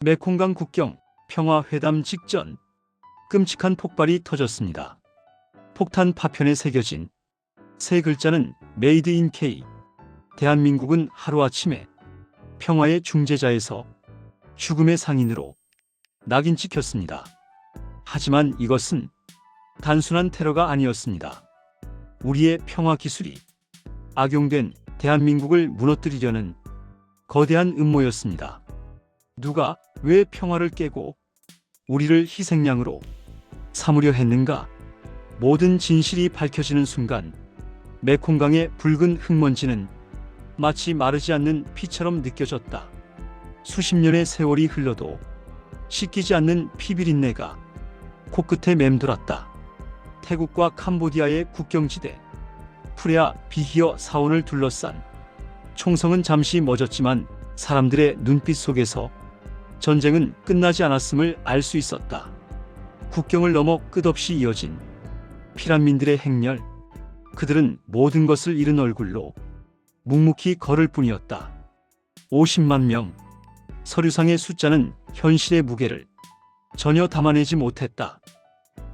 메콩강 국경 평화회담 직전 끔찍한 폭발이 터졌습니다. 폭탄 파편에 새겨진 세 글자는 메이드 인 K. 대한민국은 하루아침에 평화의 중재자에서 죽음의 상인으로 낙인 찍혔습니다. 하지만 이것은 단순한 테러가 아니었습니다. 우리의 평화 기술이 악용된 대한민국을 무너뜨리려는 거대한 음모였습니다. 누가 왜 평화를 깨고 우리를 희생양으로 삼으려 했는가? 모든 진실이 밝혀지는 순간 메콩강의 붉은 흙먼지는 마치 마르지 않는 피처럼 느껴졌다. 수십 년의 세월이 흘러도 씻기지 않는 피비린내가 코끝에 맴돌았다. 태국과 캄보디아의 국경지대 프레아 비히어 사원을 둘러싼 총성은 잠시 멎었지만 사람들의 눈빛 속에서 전쟁은 끝나지 않았음을 알 수 있었다. 국경을 넘어 끝없이 이어진 피란민들의 행렬, 그들은 모든 것을 잃은 얼굴로 묵묵히 걸을 뿐이었다. 50만 명. 서류상의 숫자는 현실의 무게를 전혀 담아내지 못했다.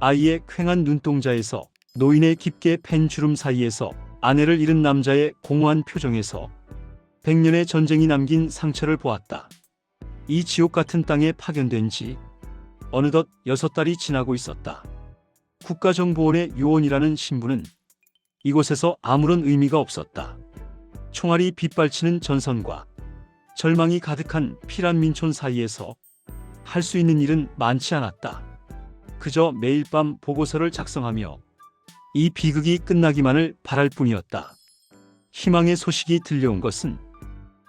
아이의 퀭한 눈동자에서, 노인의 깊게 팬 주름 사이에서, 아내를 잃은 남자의 공허한 표정에서 100년의 전쟁이 남긴 상처를 보았다. 이 지옥 같은 땅에 파견된 지 어느덧 6달이 지나고 있었다. 국가정보원의 요원이라는 신분은 이곳에서 아무런 의미가 없었다. 총알이 빗발치는 전선과 절망이 가득한 피란민촌 사이에서 할 수 있는 일은 많지 않았다. 그저 매일 밤 보고서를 작성하며 이 비극이 끝나기만을 바랄 뿐이었다. 희망의 소식이 들려온 것은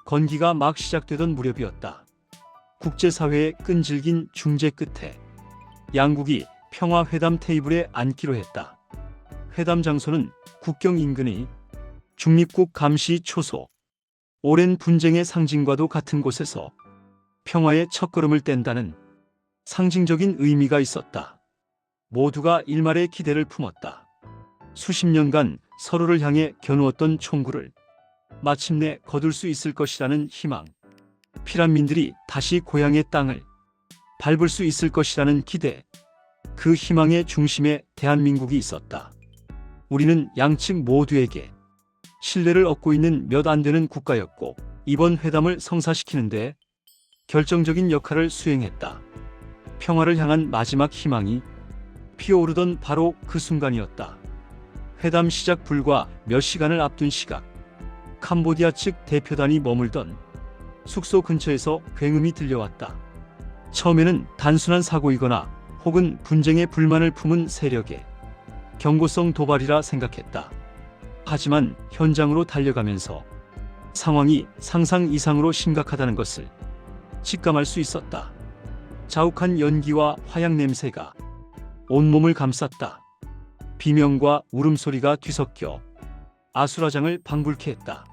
건기가 막 시작되던 무렵이었다. 국제사회의 끈질긴 중재 끝에 양국이 평화회담 테이블에 앉기로 했다. 회담 장소는 국경 인근의 중립국 감시 초소. 오랜 분쟁의 상징과도 같은 곳에서 평화의 첫걸음을 뗀다는 상징적인 의미가 있었다. 모두가 일말의 기대를 품었다. 수십 년간 서로를 향해 겨누었던 총구를 마침내 거둘 수 있을 것이라는 희망. 피란민들이 다시 고향의 땅을 밟을 수 있을 것이라는 기대. 그 희망의 중심에 대한민국이 있었다. 우리는 양측 모두에게 신뢰를 얻고 있는 몇 안 되는 국가였고 이번 회담을 성사시키는데 결정적인 역할을 수행했다. 평화를 향한 마지막 희망이 피어오르던 바로 그 순간이었다. 회담 시작 불과 몇 시간을 앞둔 시각, 캄보디아 측 대표단이 머물던 숙소 근처에서 굉음이 들려왔다. 처음에는 단순한 사고이거나 혹은 분쟁에 불만을 품은 세력의 경고성 도발이라 생각했다. 하지만 현장으로 달려가면서 상황이 상상 이상으로 심각하다는 것을 직감할 수 있었다. 자욱한 연기와 화약 냄새가 온몸을 감쌌다. 비명과 울음소리가 뒤섞여 아수라장을 방불케 했다.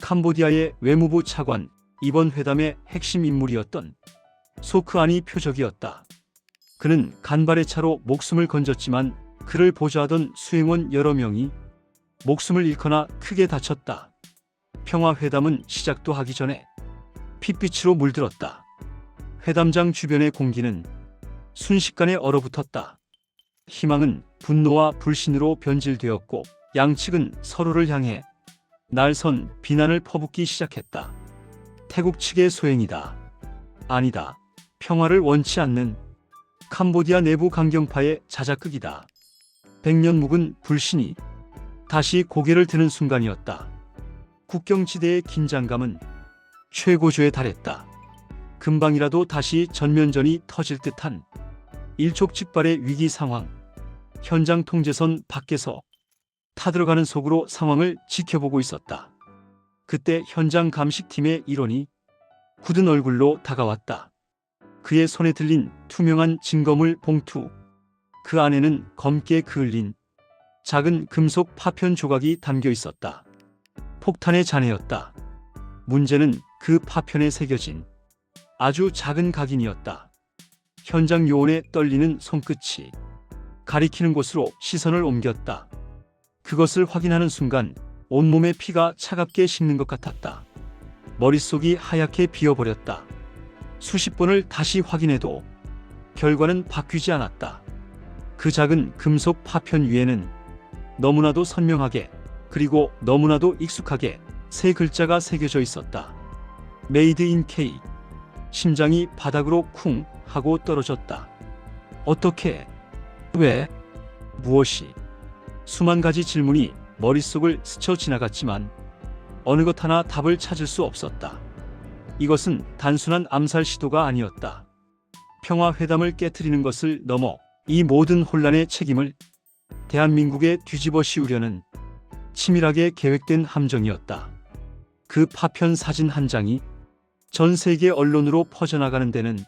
캄보디아의 외무부 차관, 이번 회담의 핵심 인물이었던 소크안이 표적이었다. 그는 간발의 차로 목숨을 건졌지만 그를 보좌하던 수행원 여러 명이 목숨을 잃거나 크게 다쳤다. 평화회담은 시작도 하기 전에 핏빛으로 물들었다. 회담장 주변의 공기는 순식간에 얼어붙었다. 희망은 분노와 불신으로 변질되었고 양측은 서로를 향해 날선 비난을 퍼붓기 시작했다. 태국 측의 소행이다. 아니다. 평화를 원치 않는 캄보디아 내부 강경파의 자작극이다. 100년 묵은 불신이 다시 고개를 드는 순간이었다. 국경지대의 긴장감은 최고조에 달했다. 금방이라도 다시 전면전이 터질 듯한 일촉즉발의 위기 상황. 현장 통제선 밖에서 타들어가는 속으로 상황을 지켜보고 있었다. 그때 현장 감식팀의 일원이 굳은 얼굴로 다가왔다. 그의 손에 들린 투명한 증거물 봉투. 그 안에는 검게 그을린 작은 금속 파편 조각이 담겨 있었다. 폭탄의 잔해였다. 문제는 그 파편에 새겨진 아주 작은 각인이었다. 현장 요원의 떨리는 손끝이 가리키는 곳으로 시선을 옮겼다. 그것을 확인하는 순간 온몸의 피가 차갑게 식는 것 같았다. 머릿속이 하얗게 비어버렸다. 수십 번을 다시 확인해도 결과는 바뀌지 않았다. 그 작은 금속 파편 위에는 너무나도 선명하게 그리고 너무나도 익숙하게 세 글자가 새겨져 있었다. 메이드 인 K. 심장이 바닥으로 쿵 하고 떨어졌다. 어떻게? 왜? 무엇이? 수만 가지 질문이 머릿속을 스쳐 지나갔지만 어느 것 하나 답을 찾을 수 없었다. 이것은 단순한 암살 시도가 아니었다. 평화회담을 깨트리는 것을 넘어 이 모든 혼란의 책임을 대한민국에 뒤집어 씌우려는 치밀하게 계획된 함정이었다. 그 파편 사진 한 장이 전 세계 언론으로 퍼져나가는 데는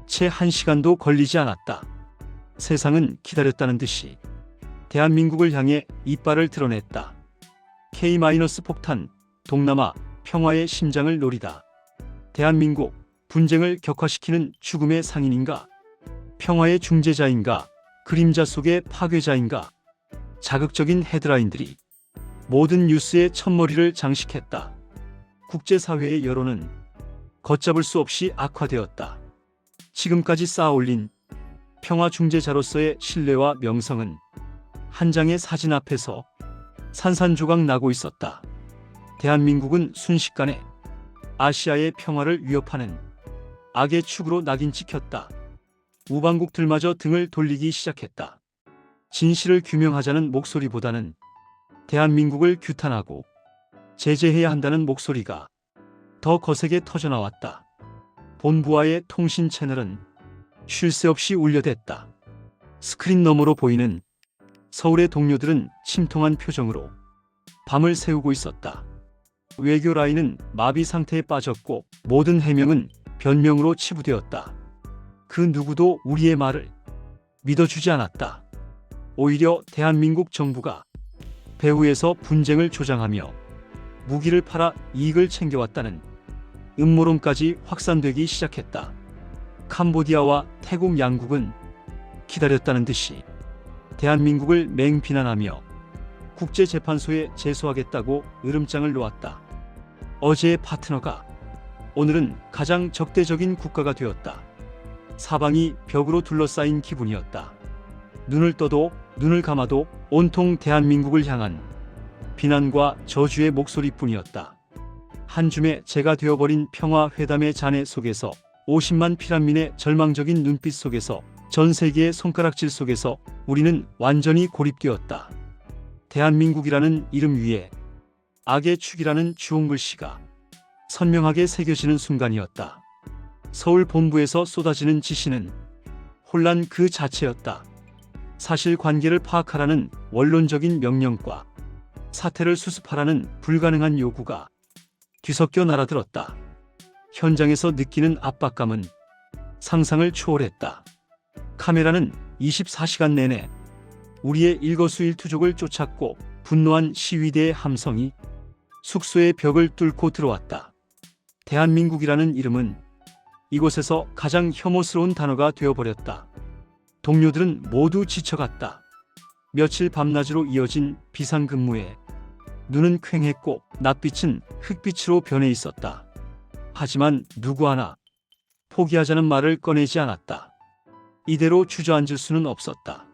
채 1시간도 걸리지 않았다. 세상은 기다렸다는 듯이 대한민국을 향해 이빨을 드러냈다. K-폭탄, 동남아 평화의 심장을 노리다. 대한민국, 분쟁을 격화시키는 죽음의 상인인가? 평화의 중재자인가? 그림자 속의 파괴자인가? 자극적인 헤드라인들이 모든 뉴스의 첫머리를 장식했다. 국제사회의 여론은 걷잡을 수 없이 악화되었다. 지금까지 쌓아올린 평화 중재자로서의 신뢰와 명성은 한 장의 사진 앞에서 산산조각 나고 있었다. 대한민국은 순식간에 아시아의 평화를 위협하는 악의 축으로 낙인 찍혔다. 우방국들마저 등을 돌리기 시작했다. 진실을 규명하자는 목소리보다는 대한민국을 규탄하고 제재해야 한다는 목소리가 더 거세게 터져나왔다. 본부와의 통신 채널은 쉴 새 없이 울려댔다. 스크린 너머로 보이는 서울의 동료들은 침통한 표정으로 밤을 새우고 있었다. 외교 라인은 마비 상태에 빠졌고 모든 해명은 변명으로 치부되었다. 그 누구도 우리의 말을 믿어주지 않았다. 오히려 대한민국 정부가 배후에서 분쟁을 조장하며 무기를 팔아 이익을 챙겨왔다는 음모론까지 확산되기 시작했다. 캄보디아와 태국 양국은 기다렸다는 듯이 대한민국을 맹비난하며 국제재판소에 제소하겠다고 으름장을 놓았다. 어제의 파트너가 오늘은 가장 적대적인 국가가 되었다. 사방이 벽으로 둘러싸인 기분이었다. 눈을 떠도 눈을 감아도 온통 대한민국을 향한 비난과 저주의 목소리뿐이었다. 한 줌의 재가 되어버린 평화회담의 잔해 속에서 50만 피란민의 절망적인 눈빛 속에서 전 세계의 손가락질 속에서 우리는 완전히 고립되었다. 대한민국이라는 이름 위에 악의 축이라는 주홍글씨가 선명하게 새겨지는 순간이었다. 서울 본부에서 쏟아지는 지시는 혼란 그 자체였다. 사실관계를 파악하라는 원론적인 명령과 사태를 수습하라는 불가능한 요구가 뒤섞여 날아들었다. 현장에서 느끼는 압박감은 상상을 초월했다. 카메라는 24시간 내내 우리의 일거수일투족을 쫓았고 분노한 시위대의 함성이 숙소의 벽을 뚫고 들어왔다. 대한민국이라는 이름은 이곳에서 가장 혐오스러운 단어가 되어버렸다. 동료들은 모두 지쳐갔다. 며칠 밤낮으로 이어진 비상근무에 눈은 퀭했고 낯빛은 흑빛으로 변해 있었다. 하지만 누구 하나 포기하자는 말을 꺼내지 않았다. 이대로 주저앉을 수는 없었다.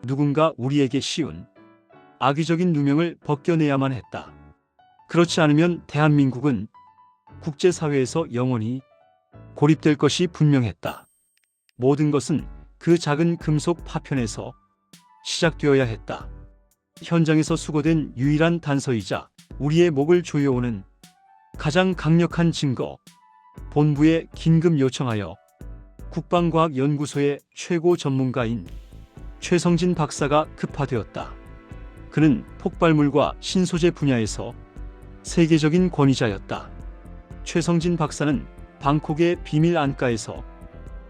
누군가 우리에게 씌운 악의적인 누명을 벗겨내야만 했다. 그렇지 않으면 대한민국은 국제사회에서 영원히 고립될 것이 분명했다. 모든 것은 그 작은 금속 파편에서 시작되어야 했다. 현장에서 수거된 유일한 단서이자 우리의 목을 조여오는 가장 강력한 증거, 본부에 긴급 요청하여 국방과학연구소의 최고 전문가인 최성진 박사가 급파되었다. 그는 폭발물과 신소재 분야에서 세계적인 권위자였다. 최성진 박사는 방콕의 비밀 안가에서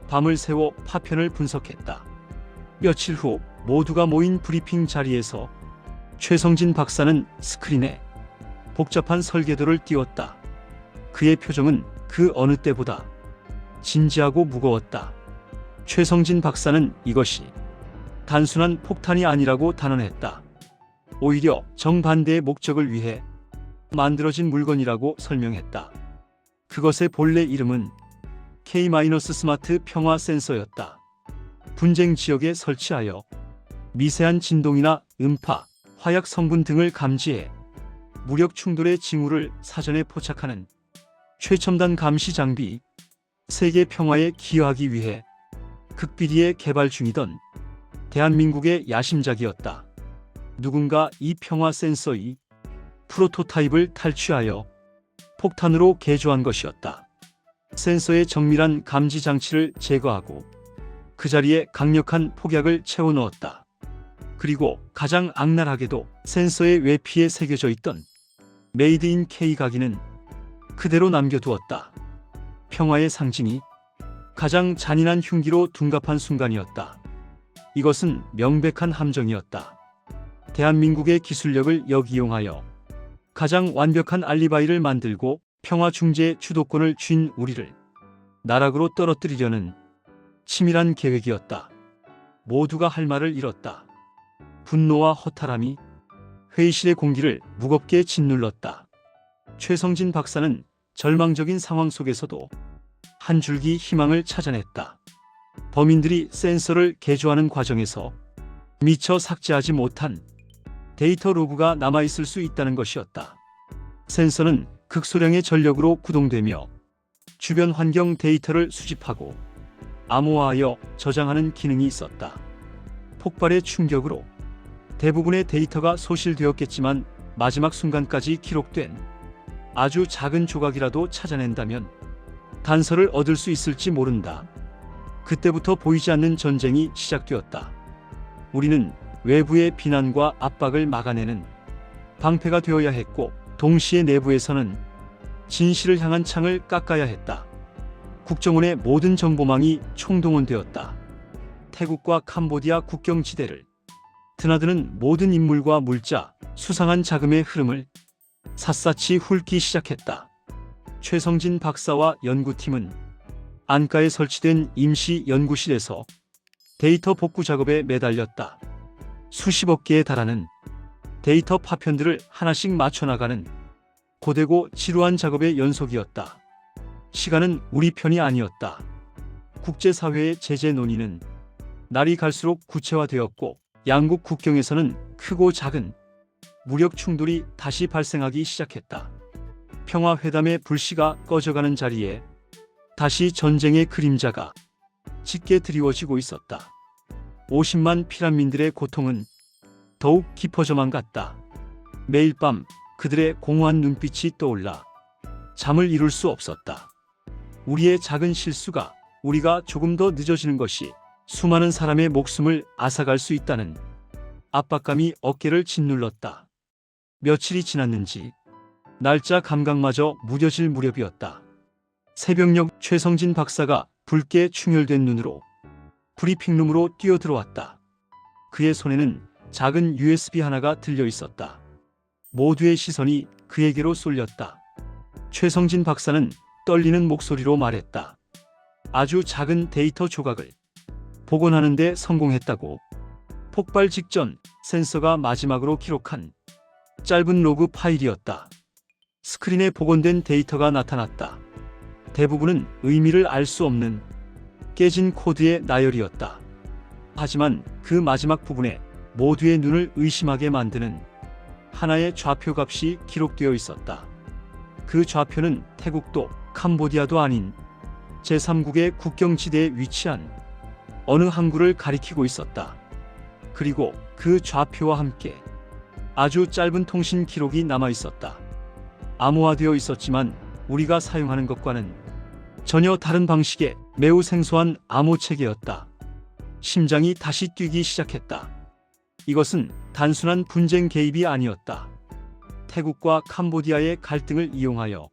밤을 새워 파편을 분석했다. 며칠 후 모두가 모인 브리핑 자리에서 최성진 박사는 스크린에 복잡한 설계도를 띄웠다. 그의 표정은 그 어느 때보다 진지하고 무거웠다. 최성진 박사는 이것이 단순한 폭탄이 아니라고 단언했다. 오히려 정반대의 목적을 위해 만들어진 물건이라고 설명했다. 그것의 본래 이름은 K-스마트 평화 센서였다. 분쟁 지역에 설치하여 미세한 진동이나 음파, 화약 성분 등을 감지해 무력 충돌의 징후를 사전에 포착하는 최첨단 감시 장비, 세계 평화에 기여하기 위해 극비리에 개발 중이던 대한민국의 야심작이었다. 누군가 이 평화 센서의 프로토타입을 탈취하여 폭탄으로 개조한 것이었다. 센서의 정밀한 감지 장치를 제거하고 그 자리에 강력한 폭약을 채워 넣었다. 그리고 가장 악랄하게도 센서의 외피에 새겨져 있던 메이드 인 K 각인은 그대로 남겨두었다. 평화의 상징이 가장 잔인한 흉기로 둔갑한 순간이었다. 이것은 명백한 함정이었다. 대한민국의 기술력을 역이용하여 가장 완벽한 알리바이를 만들고 평화 중재 주도권을 쥔 우리를 나락으로 떨어뜨리려는 치밀한 계획이었다. 모두가 할 말을 잃었다. 분노와 허탈함이 회의실의 공기를 무겁게 짓눌렀다. 최성진 박사는 절망적인 상황 속에서도 한 줄기 희망을 찾아냈다. 범인들이 센서를 개조하는 과정에서 미처 삭제하지 못한 데이터 로그가 남아있을 수 있다는 것이었다. 센서는 극소량의 전력으로 구동되며 주변 환경 데이터를 수집하고 암호화하여 저장하는 기능이 있었다. 폭발의 충격으로 대부분의 데이터가 소실되었겠지만 마지막 순간까지 기록된 아주 작은 조각이라도 찾아낸다면 단서를 얻을 수 있을지 모른다. 그때부터 보이지 않는 전쟁이 시작되었다. 우리는 외부의 비난과 압박을 막아내는 방패가 되어야 했고, 동시에 내부에서는 진실을 향한 창을 깎아야 했다. 국정원의 모든 정보망이 총동원되었다. 태국과 캄보디아 국경지대를 드나드는 모든 인물과 물자, 수상한 자금의 흐름을 샅샅이 훑기 시작했다. 최성진 박사와 연구팀은 안가에 설치된 임시 연구실에서 데이터 복구 작업에 매달렸다. 수십억 개에 달하는 데이터 파편들을 하나씩 맞춰나가는 고되고 지루한 작업의 연속이었다. 시간은 우리 편이 아니었다. 국제사회의 제재 논의는 날이 갈수록 구체화되었고, 양국 국경에서는 크고 작은 무력 충돌이 다시 발생하기 시작했다. 평화회담의 불씨가 꺼져가는 자리에 다시 전쟁의 그림자가 짙게 드리워지고 있었다. 50만 피난민들의 고통은 더욱 깊어져만 갔다. 매일 밤 그들의 공허한 눈빛이 떠올라 잠을 이룰 수 없었다. 우리의 작은 실수가, 우리가 조금 더 늦어지는 것이 수많은 사람의 목숨을 앗아갈 수 있다는 압박감이 어깨를 짓눌렀다. 며칠이 지났는지 날짜 감각마저 무뎌질 무렵이었다. 새벽녘 최성진 박사가 붉게 충혈된 눈으로 브리핑룸으로 뛰어들어왔다. 그의 손에는 작은 USB 하나가 들려 있었다. 모두의 시선이 그에게로 쏠렸다. 최성진 박사는 떨리는 목소리로 말했다. 아주 작은 데이터 조각을 복원하는 데 성공했다고. 폭발 직전 센서가 마지막으로 기록한 짧은 로그 파일이었다. 스크린에 복원된 데이터가 나타났다. 대부분은 의미를 알 수 없는 깨진 코드의 나열이었다. 하지만 그 마지막 부분에 모두의 눈을 의심하게 만드는 하나의 좌표 값이 기록되어 있었다. 그 좌표는 태국도 캄보디아도 아닌 제3국의 국경지대에 위치한 어느 항구를 가리키고 있었다. 그리고 그 좌표와 함께 아주 짧은 통신 기록이 남아 있었다. 암호화되어 있었지만 우리가 사용하는 것과는 전혀 다른 방식의 매우 생소한 암호 체계였다. 심장이 다시 뛰기 시작했다. 이것은 단순한 분쟁 개입이 아니었다. 태국과 캄보디아의 갈등을 이용하여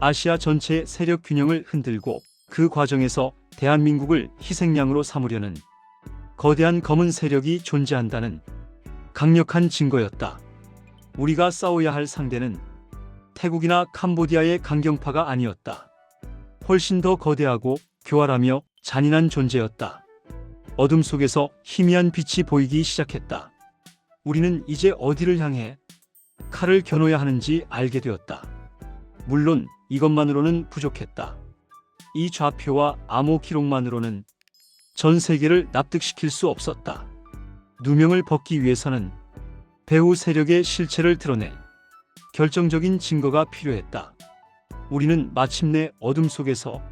아시아 전체의 세력 균형을 흔들고 그 과정에서 대한민국을 희생양으로 삼으려는 거대한 검은 세력이 존재한다는 강력한 증거였다. 우리가 싸워야 할 상대는 태국이나 캄보디아의 강경파가 아니었다. 훨씬 더 거대하고 교활하며 잔인한 존재였다. 어둠 속에서 희미한 빛이 보이기 시작했다. 우리는 이제 어디를 향해 칼을 겨눠야 하는지 알게 되었다. 물론 이것만으로는 부족했다. 이 좌표와 암호 기록만으로는 전 세계를 납득시킬 수 없었다. 누명을 벗기 위해서는 배후 세력의 실체를 드러낼 결정적인 증거가 필요했다. 우리는 마침내 어둠 속에서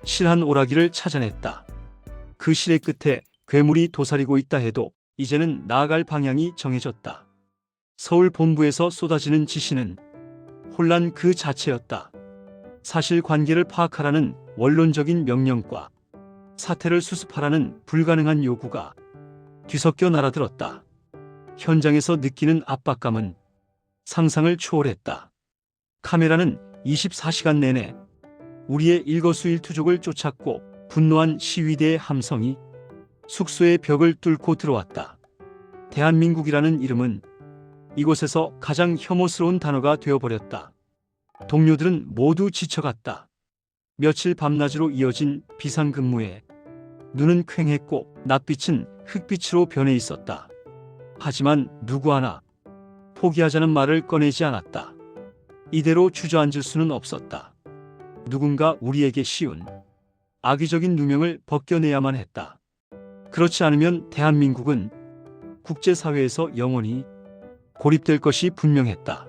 실한 오라기를 찾아냈다. 그 실의 끝에 괴물이 도사리고 있다 해도 이제는 나아갈 방향이 정해졌다. 서울 본부에서 쏟아지는 지시는 혼란 그 자체였다. 사실관계를 파악하라는 원론적인 명령과 사태를 수습하라는 불가능한 요구가 뒤섞여 날아들었다. 현장에서 느끼는 압박감은 상상을 초월했다. 카메라는 24시간 내내 우리의 일거수일투족을 쫓았고 분노한 시위대의 함성이 숙소의 벽을 뚫고 들어왔다. 대한민국이라는 이름은 이곳에서 가장 혐오스러운 단어가 되어버렸다. 동료들은 모두 지쳐갔다. 며칠 밤낮으로 이어진 비상근무에 눈은 퀭했고 낯빛은 흑빛으로 변해 있었다. 하지만 누구 하나 포기하자는 말을 꺼내지 않았다. 이대로 주저앉을 수는 없었다. 누군가 우리에게 씌운 악의적인 누명을 벗겨내야만 했다. 그렇지 않으면 대한민국은 국제사회에서 영원히 고립될 것이 분명했다.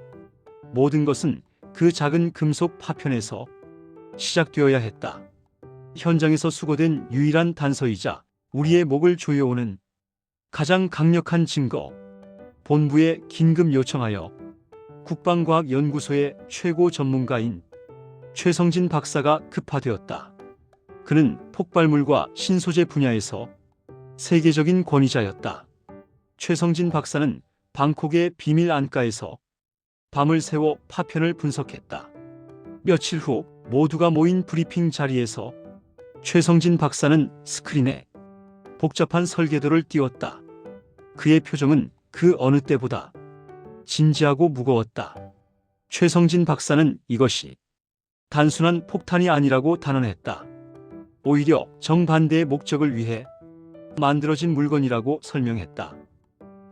모든 것은 그 작은 금속 파편에서 시작되어야 했다. 현장에서 수거된 유일한 단서이자 우리의 목을 조여오는 가장 강력한 증거, 본부에 긴급 요청하여 국방과학연구소의 최고 전문가인 최성진 박사가 급파되었다. 그는 폭발물과 신소재 분야에서 세계적인 권위자였다. 최성진 박사는 방콕의 비밀 안가에서 밤을 새워 파편을 분석했다. 며칠 후 모두가 모인 브리핑 자리에서 최성진 박사는 스크린에 복잡한 설계도를 띄웠다. 그의 표정은 그 어느 때보다 진지하고 무거웠다. 최성진 박사는 이것이 단순한 폭탄이 아니라고 단언했다. 오히려 정반대의 목적을 위해 만들어진 물건이라고 설명했다.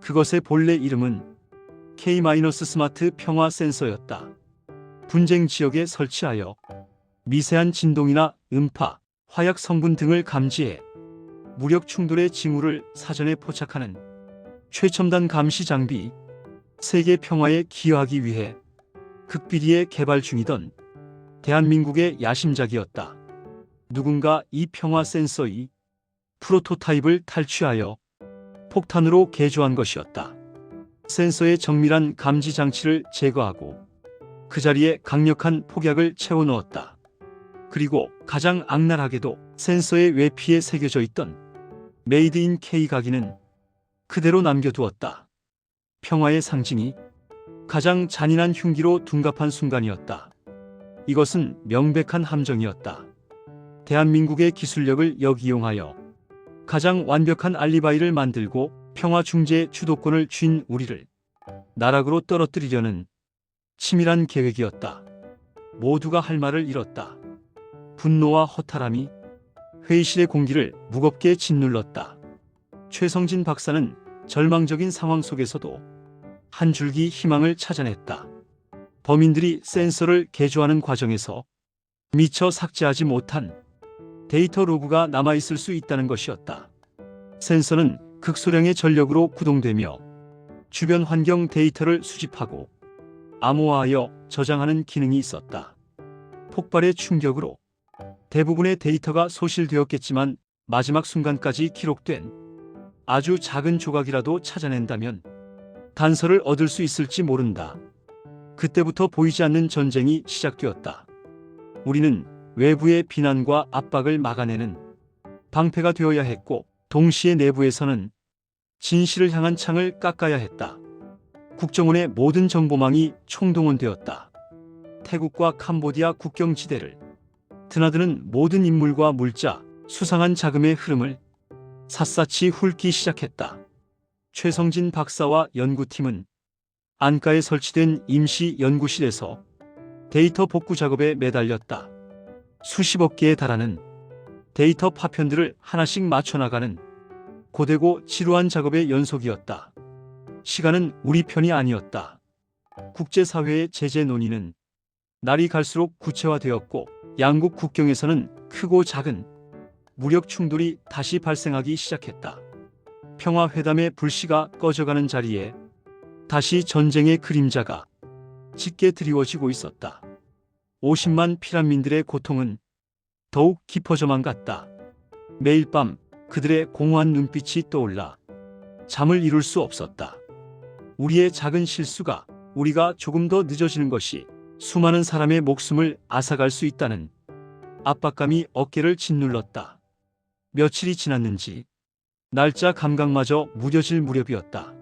그것의 본래 이름은 K-스마트 평화 센서였다. 분쟁 지역에 설치하여 미세한 진동이나 음파, 화약 성분 등을 감지해 무력 충돌의 징후를 사전에 포착하는 최첨단 감시 장비, 세계 평화에 기여하기 위해 극비리에 개발 중이던 대한민국의 야심작이었다. 누군가 이 평화 센서의 프로토타입을 탈취하여 폭탄으로 개조한 것이었다. 센서의 정밀한 감지 장치를 제거하고 그 자리에 강력한 폭약을 채워 넣었다. 그리고 가장 악랄하게도 센서의 외피에 새겨져 있던 메이드 인 K 각인은 그대로 남겨두었다. 평화의 상징이 가장 잔인한 흉기로 둔갑한 순간이었다. 이것은 명백한 함정이었다. 대한민국의 기술력을 역이용하여 가장 완벽한 알리바이를 만들고 평화 중재의 주도권을 쥔 우리를 나락으로 떨어뜨리려는 치밀한 계획이었다. 모두가 할 말을 잃었다. 분노와 허탈함이 회의실의 공기를 무겁게 짓눌렀다. 최성진 박사는 절망적인 상황 속에서도 한 줄기 희망을 찾아냈다. 범인들이 센서를 개조하는 과정에서 미처 삭제하지 못한 데이터 로그가 남아있을 수 있다는 것이었다. 센서는 극소량의 전력으로 구동되며 주변 환경 데이터를 수집하고 암호화하여 저장하는 기능이 있었다. 폭발의 충격으로 대부분의 데이터가 소실되었겠지만 마지막 순간까지 기록된 아주 작은 조각이라도 찾아낸다면 단서를 얻을 수 있을지 모른다. 그때부터 보이지 않는 전쟁이 시작되었다. 우리는 외부의 비난과 압박을 막아내는 방패가 되어야 했고 동시에 내부에서는 진실을 향한 창을 깎아야 했다. 국정원의 모든 정보망이 총동원되었다. 태국과 캄보디아 국경지대를 드나드는 모든 인물과 물자, 수상한 자금의 흐름을 샅샅이 훑기 시작했다. 최성진 박사와 연구팀은 안가에 설치된 임시 연구실에서 데이터 복구 작업에 매달렸다. 수십억 개에 달하는 데이터 파편들을 하나씩 맞춰나가는 고되고 지루한 작업의 연속이었다. 시간은 우리 편이 아니었다. 국제사회의 제재 논의는 날이 갈수록 구체화되었고 양국 국경에서는 크고 작은 무력 충돌이 다시 발생하기 시작했다. 평화회담의 불씨가 꺼져가는 자리에 다시 전쟁의 그림자가 짙게 드리워지고 있었다. 50만 피란민들의 고통은 더욱 깊어져만 갔다. 매일 밤 그들의 공허한 눈빛이 떠올라 잠을 이룰 수 없었다. 우리의 작은 실수가, 우리가 조금 더 늦어지는 것이 수많은 사람의 목숨을 앗아갈 수 있다는 압박감이 어깨를 짓눌렀다. 며칠이 지났는지 날짜 감각마저 무뎌질 무렵이었다.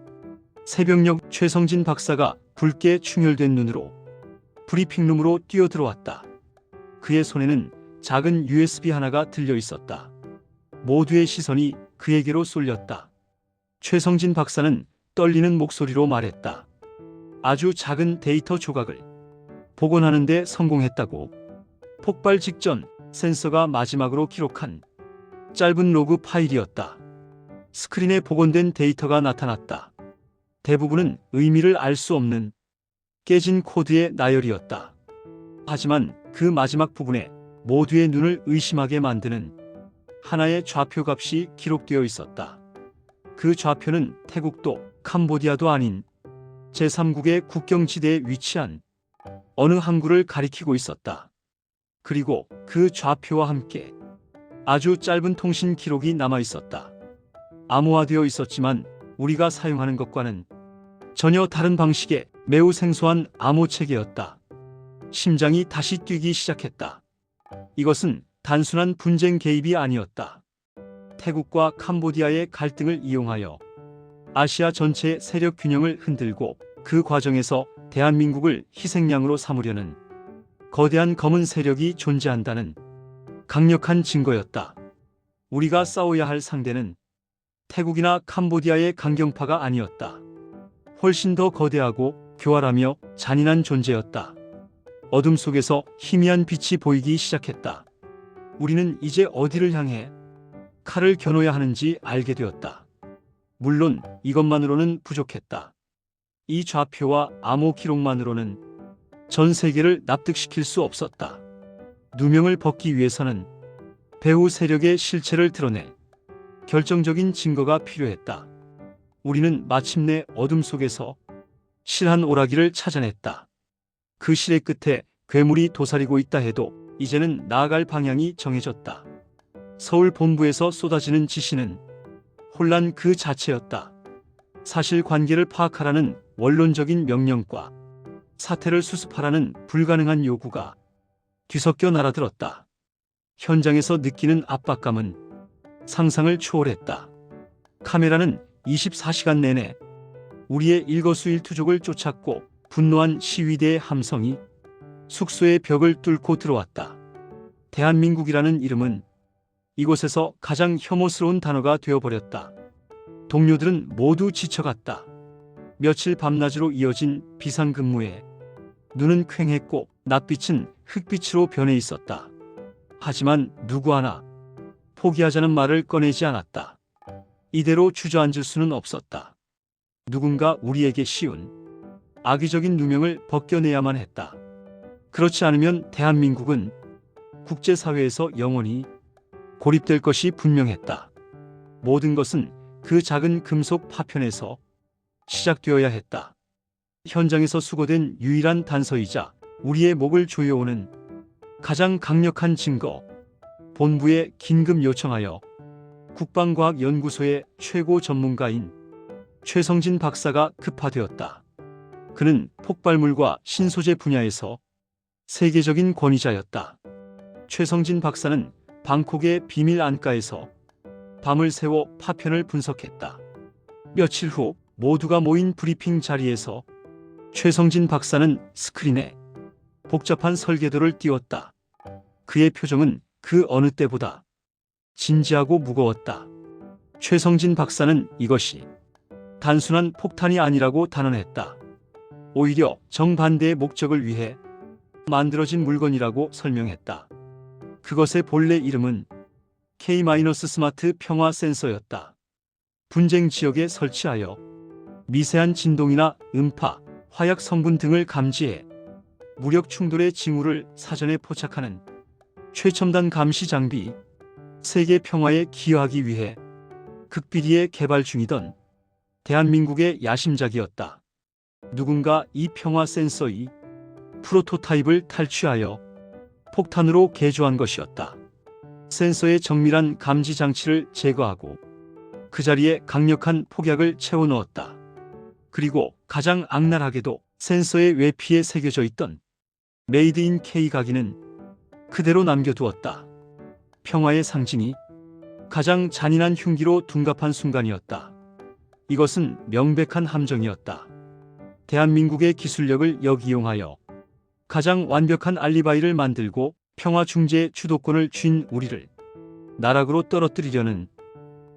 새벽녘 최성진 박사가 붉게 충혈된 눈으로 브리핑룸으로 뛰어들어왔다. 그의 손에는 작은 USB 하나가 들려 있었다. 모두의 시선이 그에게로 쏠렸다. 최성진 박사는 떨리는 목소리로 말했다. 아주 작은 데이터 조각을 복원하는 데 성공했다고. 폭발 직전 센서가 마지막으로 기록한 짧은 로그 파일이었다. 스크린에 복원된 데이터가 나타났다. 대부분은 의미를 알 수 없는 깨진 코드의 나열이었다. 하지만 그 마지막 부분에 모두의 눈을 의심하게 만드는 하나의 좌표 값이 기록되어 있었다. 그 좌표는 태국도 캄보디아도 아닌 제3국의 국경지대에 위치한 어느 항구를 가리키고 있었다. 그리고 그 좌표와 함께 아주 짧은 통신 기록이 남아 있었다. 암호화되어 있었지만 우리가 사용하는 것과는 전혀 다른 방식의 매우 생소한 암호 체계였다. 심장이 다시 뛰기 시작했다. 이것은 단순한 분쟁 개입이 아니었다. 태국과 캄보디아의 갈등을 이용하여 아시아 전체의 세력 균형을 흔들고 그 과정에서 대한민국을 희생양으로 삼으려는 거대한 검은 세력이 존재한다는 강력한 증거였다. 우리가 싸워야 할 상대는 태국이나 캄보디아의 강경파가 아니었다. 훨씬 더 거대하고 교활하며 잔인한 존재였다. 어둠 속에서 희미한 빛이 보이기 시작했다. 우리는 이제 어디를 향해 칼을 겨눠야 하는지 알게 되었다. 물론 이것만으로는 부족했다. 이 좌표와 암호 기록만으로는 전 세계를 납득시킬 수 없었다. 누명을 벗기 위해서는 배후 세력의 실체를 드러내 결정적인 증거가 필요했다. 우리는 마침내 어둠 속에서 실한 오라기를 찾아냈다. 그 실의 끝에 괴물이 도사리고 있다 해도 이제는 나아갈 방향이 정해졌다. 서울 본부에서 쏟아지는 지시는 혼란 그 자체였다. 사실관계를 파악하라는 원론적인 명령과 사태를 수습하라는 불가능한 요구가 뒤섞여 날아들었다. 현장에서 느끼는 압박감은 상상을 초월했다. 카메라는 24시간 내내 우리의 일거수일투족을 쫓았고 분노한 시위대의 함성이 숙소의 벽을 뚫고 들어왔다. 대한민국이라는 이름은 이곳에서 가장 혐오스러운 단어가 되어버렸다. 동료들은 모두 지쳐갔다. 며칠 밤낮으로 이어진 비상근무에 눈은 퀭했고 낯빛은 흑빛으로 변해 있었다. 하지만 누구 하나 포기하자는 말을 꺼내지 않았다. 이대로 주저앉을 수는 없었다. 누군가 우리에게 씌운 악의적인 누명을 벗겨내야만 했다. 그렇지 않으면 대한민국은 국제사회에서 영원히 고립될 것이 분명했다. 모든 것은 그 작은 금속 파편에서 시작되어야 했다. 현장에서 수거된 유일한 단서이자 우리의 목을 조여오는 가장 강력한 증거, 본부에 긴급 요청하여 국방과학연구소의 최고 전문가인 최성진 박사가 급파되었다. 그는 폭발물과 신소재 분야에서 세계적인 권위자였다. 최성진 박사는 방콕의 비밀 안가에서 밤을 새워 파편을 분석했다. 며칠 후 모두가 모인 브리핑 자리에서 최성진 박사는 스크린에 복잡한 설계도를 띄웠다. 그의 표정은 그 어느 때보다 진지하고 무거웠다. 최성진 박사는 이것이 단순한 폭탄이 아니라고 단언했다. 오히려 정반대의 목적을 위해 만들어진 물건이라고 설명했다. 그것의 본래 이름은 K-스마트 평화 센서였다. 분쟁 지역에 설치하여 미세한 진동이나 음파, 화약 성분 등을 감지해 무력 충돌의 징후를 사전에 포착하는 최첨단 감시 장비, 세계 평화에 기여하기 위해 극비리에 개발 중이던 대한민국의 야심작이었다. 누군가 이 평화 센서의 프로토타입을 탈취하여 폭탄으로 개조한 것이었다. 센서의 정밀한 감지 장치를 제거하고 그 자리에 강력한 폭약을 채워 넣었다. 그리고 가장 악랄하게도 센서의 외피에 새겨져 있던 메이드 인 K 각인은 그대로 남겨두었다. 평화의 상징이 가장 잔인한 흉기로 둔갑한 순간이었다. 이것은 명백한 함정이었다. 대한민국의 기술력을 역이용하여 가장 완벽한 알리바이를 만들고 평화 중재 주도권을 쥔 우리를 나락으로 떨어뜨리려는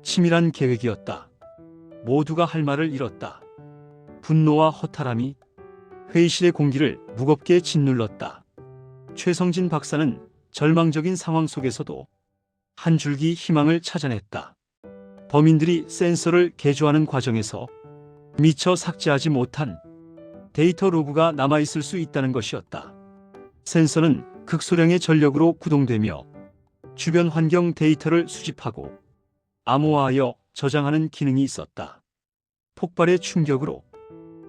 치밀한 계획이었다. 모두가 할 말을 잃었다. 분노와 허탈함이 회의실의 공기를 무겁게 짓눌렀다. 최성진 박사는 절망적인 상황 속에서도 한 줄기 희망을 찾아냈다. 범인들이 센서를 개조하는 과정에서 미처 삭제하지 못한 데이터 로그가 남아있을 수 있다는 것이었다. 센서는 극소량의 전력으로 구동되며 주변 환경 데이터를 수집하고 암호화하여 저장하는 기능이 있었다. 폭발의 충격으로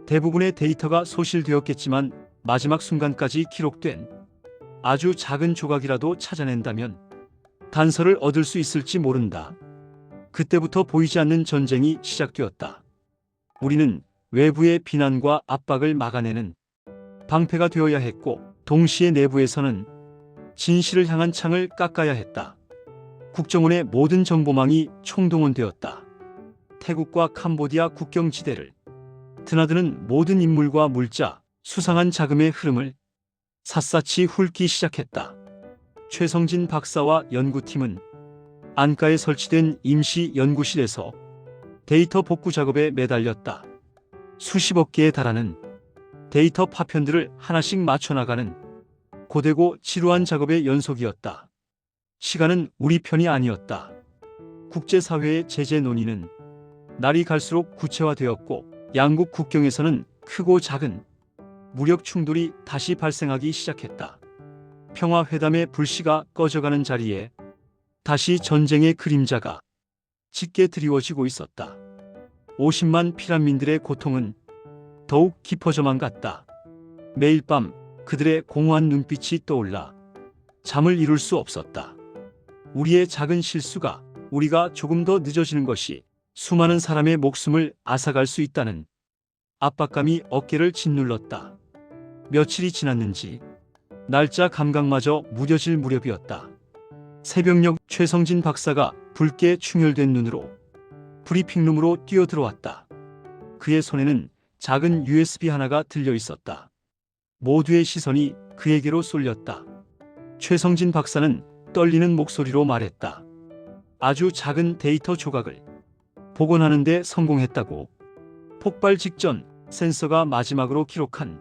대부분의 데이터가 소실되었겠지만 마지막 순간까지 기록된 아주 작은 조각이라도 찾아낸다면 단서를 얻을 수 있을지 모른다. 그때부터 보이지 않는 전쟁이 시작되었다. 우리는 외부의 비난과 압박을 막아내는 방패가 되어야 했고, 동시에 내부에서는 진실을 향한 창을 깎아야 했다. 국정원의 모든 정보망이 총동원되었다. 태국과 캄보디아 국경지대를 드나드는 모든 인물과 물자, 수상한 자금의 흐름을 샅샅이 훑기 시작했다. 최성진 박사와 연구팀은 안가에 설치된 임시 연구실에서 데이터 복구 작업에 매달렸다. 수십억 개에 달하는 데이터 파편들을 하나씩 맞춰나가는 고되고 지루한 작업의 연속이었다. 시간은 우리 편이 아니었다. 국제사회의 제재 논의는 날이 갈수록 구체화되었고, 양국 국경에서는 크고 작은 무력 충돌이 다시 발생하기 시작했다. 평화회담의 불씨가 꺼져가는 자리에 다시 전쟁의 그림자가 짙게 드리워지고 있었다. 50만 피난민들의 고통은 더욱 깊어져만 갔다. 매일 밤 그들의 공허한 눈빛이 떠올라 잠을 이룰 수 없었다. 우리의 작은 실수가, 우리가 조금 더 늦어지는 것이 수많은 사람의 목숨을 앗아갈 수 있다는 압박감이 어깨를 짓눌렀다. 며칠이 지났는지 날짜 감각마저 무뎌질 무렵이었다. 새벽녘 최성진 박사가 붉게 충혈된 눈으로 브리핑룸으로 뛰어들어왔다. 그의 손에는 작은 USB 하나가 들려 있었다. 모두의 시선이 그에게로 쏠렸다. 최성진 박사는 떨리는 목소리로 말했다. 아주 작은 데이터 조각을 복원하는 데 성공했다고. 폭발 직전 센서가 마지막으로 기록한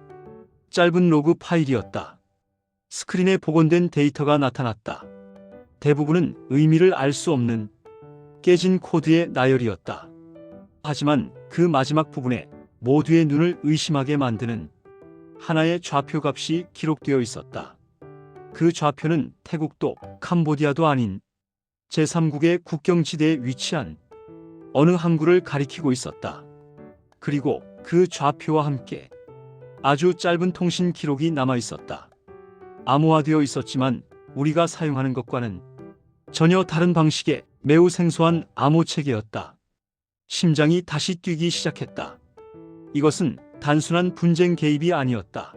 짧은 로그 파일이었다. 스크린에 복원된 데이터가 나타났다. 대부분은 의미를 알 수 없는 깨진 코드의 나열이었다. 하지만 그 마지막 부분에 모두의 눈을 의심하게 만드는 하나의 좌표 값이 기록되어 있었다. 그 좌표는 태국도 캄보디아도 아닌 제3국의 국경지대에 위치한 어느 항구를 가리키고 있었다. 그리고 그 좌표와 함께 아주 짧은 통신 기록이 남아 있었다. 암호화되어 있었지만 우리가 사용하는 것과는 전혀 다른 방식의 매우 생소한 암호 체계였다. 심장이 다시 뛰기 시작했다. 이것은 단순한 분쟁 개입이 아니었다.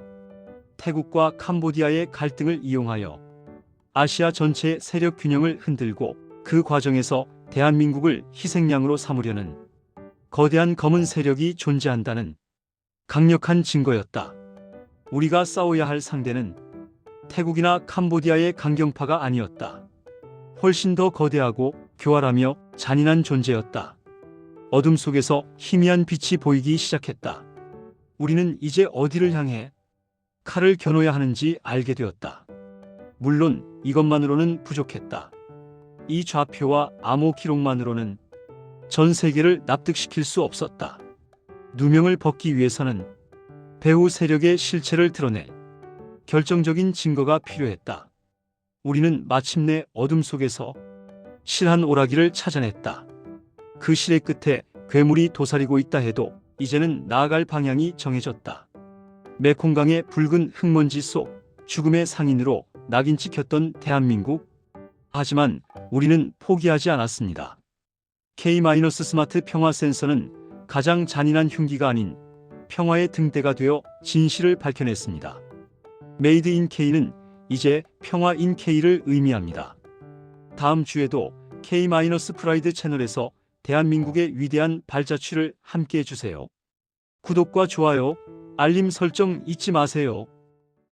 태국과 캄보디아의 갈등을 이용하여 아시아 전체의 세력 균형을 흔들고 그 과정에서 대한민국을 희생양으로 삼으려는 거대한 검은 세력이 존재한다는 강력한 증거였다. 우리가 싸워야 할 상대는 태국이나 캄보디아의 강경파가 아니었다. 훨씬 더 거대하고 교활하며 잔인한 존재였다. 어둠 속에서 희미한 빛이 보이기 시작했다. 우리는 이제 어디를 향해 칼을 겨눠야 하는지 알게 되었다. 물론 이것만으로는 부족했다. 이 좌표와 암호 기록만으로는 전 세계를 납득시킬 수 없었다. 누명을 벗기 위해서는 배후 세력의 실체를 드러낼 결정적인 증거가 필요했다. 우리는 마침내 어둠 속에서 실한 오라기를 찾아냈다. 그 실의 끝에 괴물이 도사리고 있다 해도 이제는 나아갈 방향이 정해졌다. 메콩강의 붉은 흙먼지 속 죽음의 상인으로 낙인 찍혔던 대한민국. 하지만 우리는 포기하지 않았습니다. K-스마트 평화 센서는 가장 잔인한 흉기가 아닌 평화의 등대가 되어 진실을 밝혀냈습니다. 메이드 인 K는 이제 평화 인 K를 의미합니다. 다음 주에도 K-프라이드 채널에서 대한민국의 위대한 발자취를 함께 해주세요. 구독과 좋아요, 알림 설정 잊지 마세요.